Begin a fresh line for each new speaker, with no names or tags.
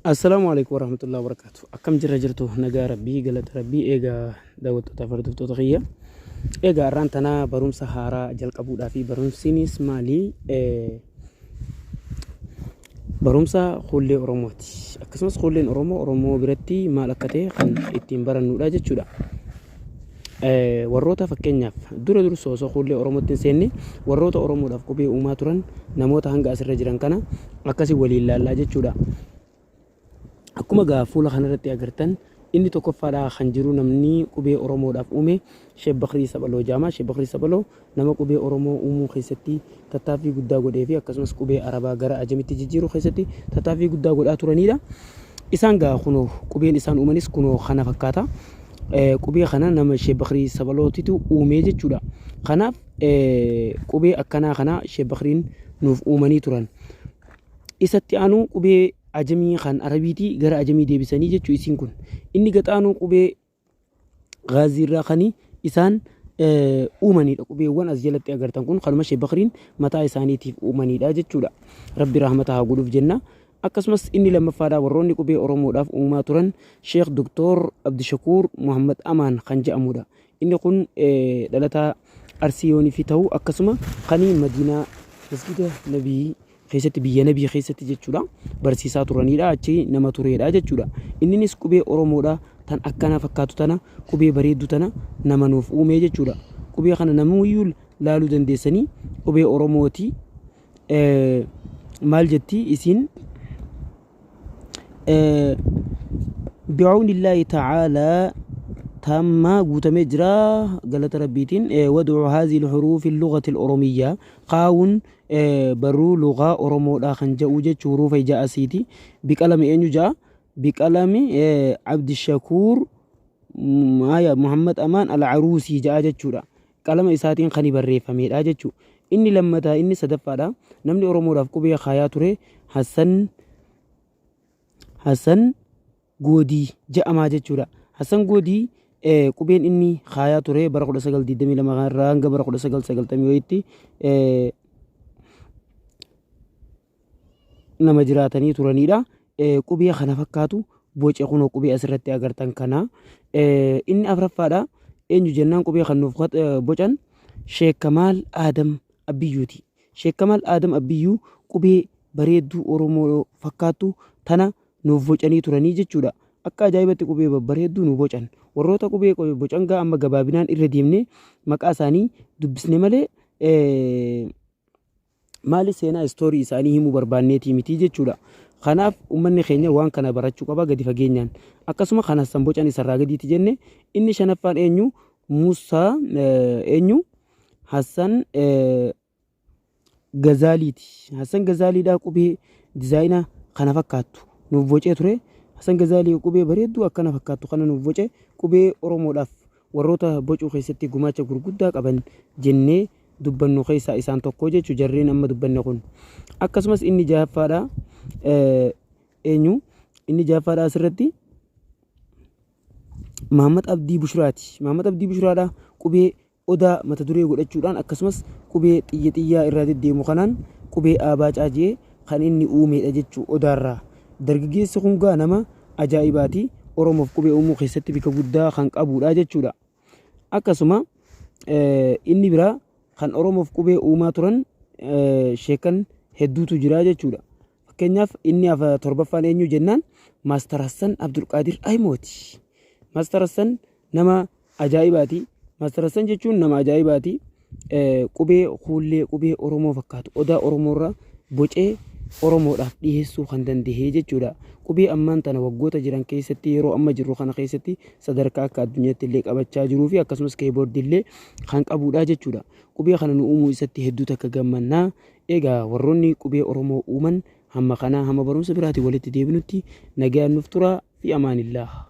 السلام عليكم ورحمة الله وبركاته. أكم جرجرتو نجار ربي قالت ربي إيجا داوت تفرد تضغية إيجا رانتنا بروم سهارة جل قبودا في بروم سينيس مالي برومسا خولي أوروموتي أكسمس خولي أورومو برتي مالكتي خن إتين برن نودا جتشودا warroota fakkeenyaaf dura dursoo soqullee Oromootti seenne warroota Oromoodhaaf qubee uumaa turan namoota hanga asirra jiran kana akkasii waliin laallaa jechuudha. Akkuma fuula kanarratti agartan inni tokkoffaadhaa kan jiru namni qubee Oromoodhaaf uume Sheekh Bakrii Sabaloo Jaamaa. Sheekh Bakrii Sabaloo nama qubee Oromoo uumuu keessatti tattaaffii guddaa godhee fi akkasumas qubee Arabaa gara Ajamitti jijjiiruu keessatti tattaaffii guddaa godhaa turanidha. Isaan kunoo qubeen isaan uumanis kunoo kana fakkaata. Qubee kana nama Sheekh Bakrii Sabalootitu uumee jechuudha. Kanaaf qubee akkanaa kana Sheekh Bakriin nuuf uumanii turan. Isatti aanu qubee Ajamii kan Arabiitii gara Ajamii deebisanii jechuu isiin kun. Inni gaxaanuu qubee Gaaziirraa kani isaan uumanidha. Qubeewwan as jalatti agartan kun kanuma Sheekh Bakriin mataa isaaniitiif uumanidha jechuudha. Rabbi rahmata haa godhuuf jenna. Akkasumas inni lammaffaadhaa warroonni qubee Oromoodhaaf uumaa turan Sheekh Doktor Abdishakuur Muhammad Amaan kan jedhamudha. Inni kun dhalataa Arsiyoonii fi ta'u akkasuma kanii Madiinaa masjida Nabii keessatti biyya Nabii keessatti jechuudha barsiisaa turanidha. Achi nama tureedha jechuudha. Inninis qubee Oromoodhaa tan akkana fakkaatu tana qubee bareeddu tana nama nuuf uumee jechuudha. Qubee kana namuyyuu laaluu dandeessanii qubee Oromooti maal jetti isiin بعون الله تعالى تم قوتم إجرا قالت ربيتين ودعو هذه الحروف اللغة الأورومية قاون برو لغة أورومو داخن جاوجة حروف جاء سيتي بكلام أنو جاء بكلام عبد الشكور محمد أمان العروسي جاء جتشورا كلام إساتين خني بريفة مير أجتشو إني لما تا إني صدفة نمني أورومو دافكو بيا خياطوري Hassan Goodii jedhamaa jechuudha. Hassan Goodii qubeen inni khaayaa ture bara 1922 irraa hanga bara 1998tti nama jiraatanii turanidha. Qubee kana fakkaatu boce kunoo qubee asirratti agartan kana inni afraffaadha. Eenyu jennaan qubee kan nuuf bocan Sheekh Kamaal Adam Abiyyuuti. Sheekh Kamaal Adam Abiyyuu qubee bareedduu Oromoo fakkaatu tana nuuf bocanii turanii jechuudha. Akka ajaa'ibatti qubee babbareedduu nu bocan. Warroota qubee bocan gaa amma gabaabinaan irra deemnee maqaa isaanii dubbisne malee maali seenaa istoorii isaanii himuu barbaanneetii miti jechuudha. Kanaaf uummanni keenya waan kana barachuu qaba gadi fageenyaan. Akkasuma kanas san bocan isarraa gadiiti jenne inni shanaffaan eenyu Muusaa eenyu Hassan Gazaaliiti. Hassan Gazaaliidhaa qubee dizaayinaa kana fakkaattu. nuuf bocee ture. Hassan Gazaalii qubee bareedduu akkana fakkaatu kana nuuf boce qubee Oromoodhaaf warroota bocuu keessatti gumaacha gurguddaa qaban jennee dubbannu keessaa isaan tokko jechuu jarreen amma dubbanne kun. Akkasumas inni jahaffaadha eenyu inni jahaffaadha asirratti Muhammad Abdii Bushraati. Muhammad Abdii Bushraadha qubee odaa mata duree godhachuudhaan akkasumas qubee xiyyaa irraa deddeemu kanaan qubee aabaa caajee kan inni uumedha jechuu odaarraa. Dargaggeessi kun gaa nama ajaa'ibaati. Oromoof qubee uumuu keessatti bika guddaa kan qabudha jechuudha. Akkasuma inni biraa kan Oromoof qubee uumaa turan sheekan hedduutu jira jechuudha. Fakkeenyaaf inni torbaffaan eenyu jennaan Maastar Hassan Abdulqaadir Aymooti. Maastar Hassan nama ajaa'ibaati. Maastar Hassan jechuun nama ajaa'ibaati. Qubee fuullee qubee Oromoo fakkaatu odaa Oromoorraa bocee Oromoodhaaf dhiyeessuu kan danda'e jechuudha. Qubee ammaan tana waggoota jiran keessatti yeroo amma jirru kana keessatti sadarkaa akka addunyaatti illee qabachaa jiruu fi akkasumas keyboard illee kan qabudha jechuudha. Qubee kana nu uumuu isatti hedduu takka gammannaa. Egaa warroonni qubee Oromoo uuman hamma kana hamma barumsa biraatti walitti deebinutti nagaan nuuf tura fi amaanillah.